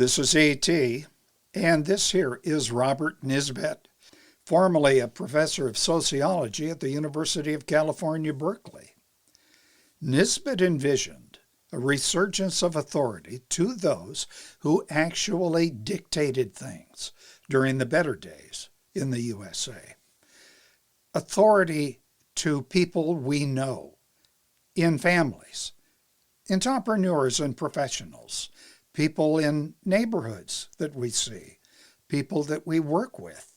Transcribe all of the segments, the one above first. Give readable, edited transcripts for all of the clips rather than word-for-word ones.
This is A.T., and this here is Robert Nisbet, formerly a professor of sociology at the University of California, Berkeley. Nisbet envisioned a resurgence of authority to those who actually dictated things during the better days in the USA. Authority to people we know, in families, entrepreneurs and professionals, people in neighborhoods that we see, people that we work with.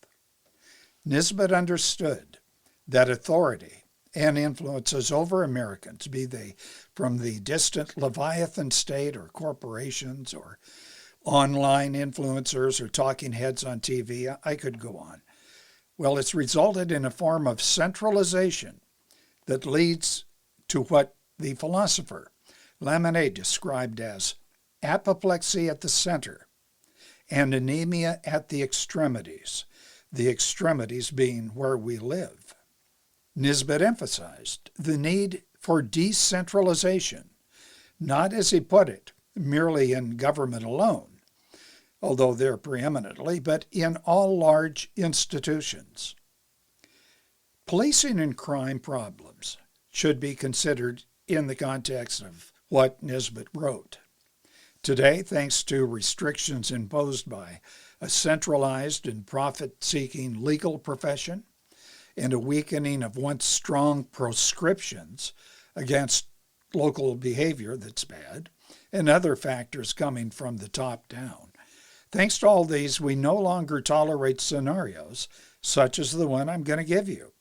Nisbet understood that authority and influences over Americans, be they from the distant leviathan state or corporations or online influencers or talking heads on TV, I could go on. Well, it's resulted in a form of centralization that leads to what the philosopher Lamennais described as apoplexy at the center and anemia at the extremities being where we live. Nisbet emphasized the need for decentralization, not, as he put it, merely in government alone, although there preeminently, but in all large institutions. Policing and crime problems should be considered in the context of what Nisbet wrote. Today, thanks to restrictions imposed by a centralized and profit-seeking legal profession and a weakening of once strong proscriptions against local behavior that's bad, and other factors coming from the top down. Thanks to all these, we no longer tolerate scenarios such as the one I'm going to give you.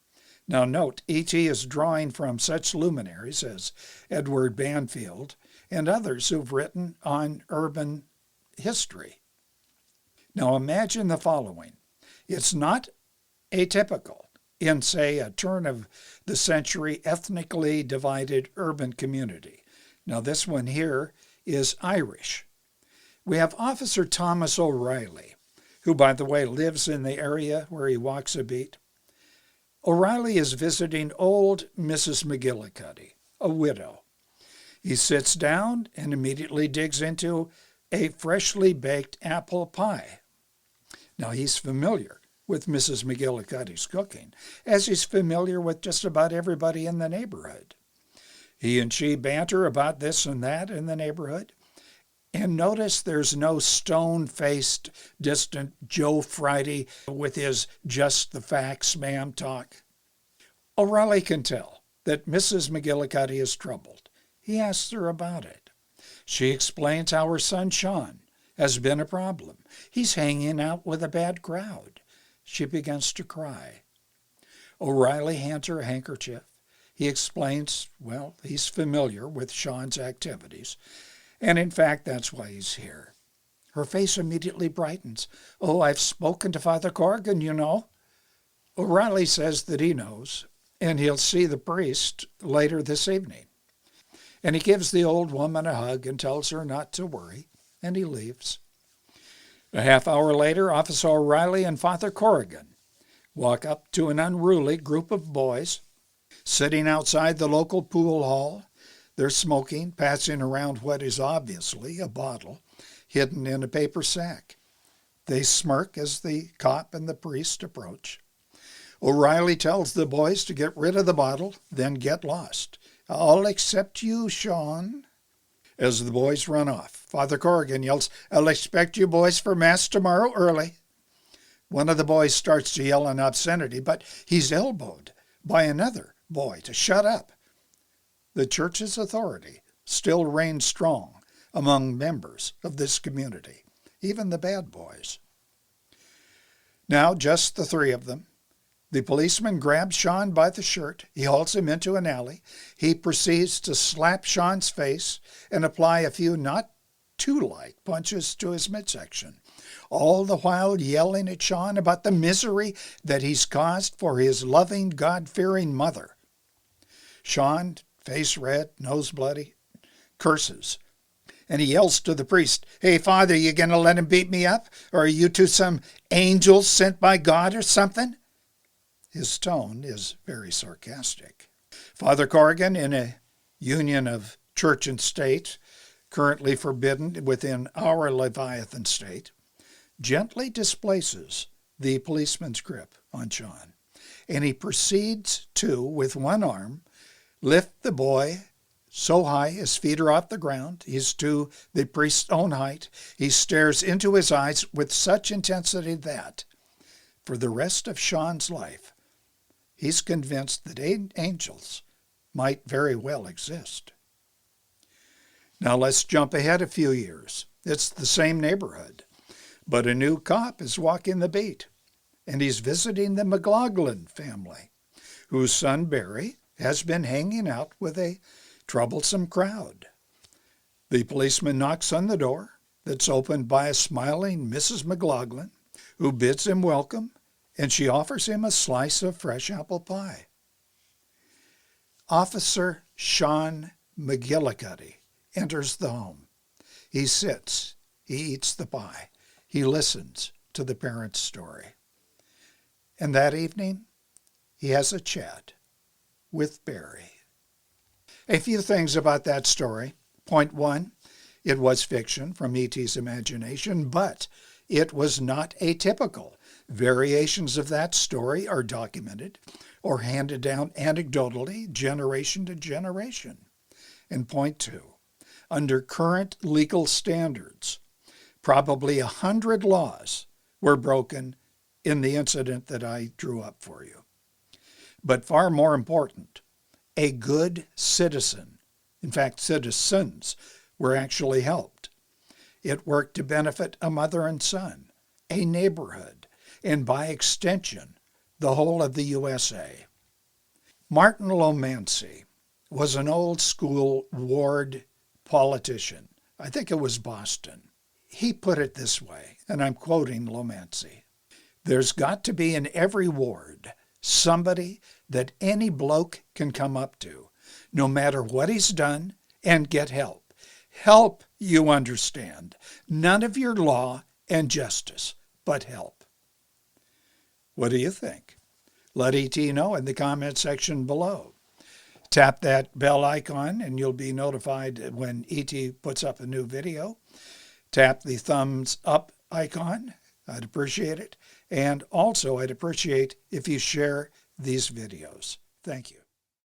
Now note, E.T. is drawing from such luminaries as Edward Banfield and others who've written on urban history. Now imagine the following. It's not atypical in, say, a turn-of-the-century ethnically divided urban community. Now this one here is Irish. We have Officer Thomas O'Reilly, who, by the way, lives in the area where he walks a beat. O'Reilly is visiting old Mrs. McGillicuddy, a widow. He sits down and immediately digs into a freshly baked apple pie. Now, he's familiar with Mrs. McGillicuddy's cooking, as he's familiar with just about everybody in the neighborhood. He and she banter about this and that in the neighborhood. And notice there's no stone-faced, distant Joe Friday with his just the facts, ma'am talk. O'Reilly can tell that Mrs. McGillicuddy is troubled. He asks her about it. She explains how her son Sean has been a problem. He's hanging out with a bad crowd. She begins to cry. O'Reilly hands her a handkerchief. He explains, well, he's familiar with Sean's activities. And in fact, that's why he's here. Her face immediately brightens. Oh, I've spoken to Father Corrigan, you know. O'Reilly says that he knows, and he'll see the priest later this evening. And he gives the old woman a hug and tells her not to worry, and he leaves. A half hour later, Officer O'Reilly and Father Corrigan walk up to an unruly group of boys sitting outside the local pool hall. They're smoking, passing around what is obviously a bottle hidden in a paper sack. They smirk as the cop and the priest approach. O'Reilly tells the boys to get rid of the bottle, then get lost. All except you, Sean. As the boys run off, Father Corrigan yells, I'll expect you boys for Mass tomorrow early. One of the boys starts to yell an obscenity, but he's elbowed by another boy to shut up. The church's authority still reigns strong among members of this community, even the bad boys. Now, just the three of them. The policeman grabs Sean by the shirt. He hauls him into an alley. He proceeds to slap Sean's face and apply a few not too light punches to his midsection, all the while yelling at Sean about the misery that he's caused for his loving, God-fearing mother. Sean, face red, nose bloody, curses. And he yells to the priest, Hey, Father, you going to let him beat me up? Or are you two some angels sent by God or something? His tone is very sarcastic. Father Corrigan, in a union of church and state, currently forbidden within our leviathan state, gently displaces the policeman's grip on Sean, and he proceeds to, with one arm, lift the boy so high his feet are off the ground. He's to the priest's own height. He stares into his eyes with such intensity that, for the rest of Sean's life, he's convinced that angels might very well exist. Now let's jump ahead a few years. It's the same neighborhood, but a new cop is walking the beat, and he's visiting the McLaughlin family, whose son Barry has been hanging out with a troublesome crowd. The policeman knocks on the door that's opened by a smiling Mrs. McLaughlin, who bids him welcome, and she offers him a slice of fresh apple pie. Officer Sean McGillicuddy enters the home. He sits, he eats the pie, he listens to the parents' story. And that evening, he has a chat with Barry. A few things about that story. Point one, it was fiction from E.T.'s imagination, but it was not atypical. Variations of that story are documented or handed down anecdotally, generation to generation. And point two, under current legal standards, probably 100 laws were broken in the incident that I drew up for you. But far more important, a good citizen, in fact, citizens, were actually helped. It worked to benefit a mother and son, a neighborhood, and by extension, the whole of the USA. Martin Lomancy was an old-school ward politician. I think it was Boston. He put it this way, and I'm quoting Lomancy: "There's got to be in every ward somebody that any bloke can come up to, no matter what he's done, and get help. Help, you understand. None of your law and justice, but help." What do you think? Let E.T. know in the comment section below. Tap that bell icon and you'll be notified when E.T. puts up a new video. Tap the thumbs up icon. I'd appreciate it. And also, I'd appreciate if you share these videos. Thank you.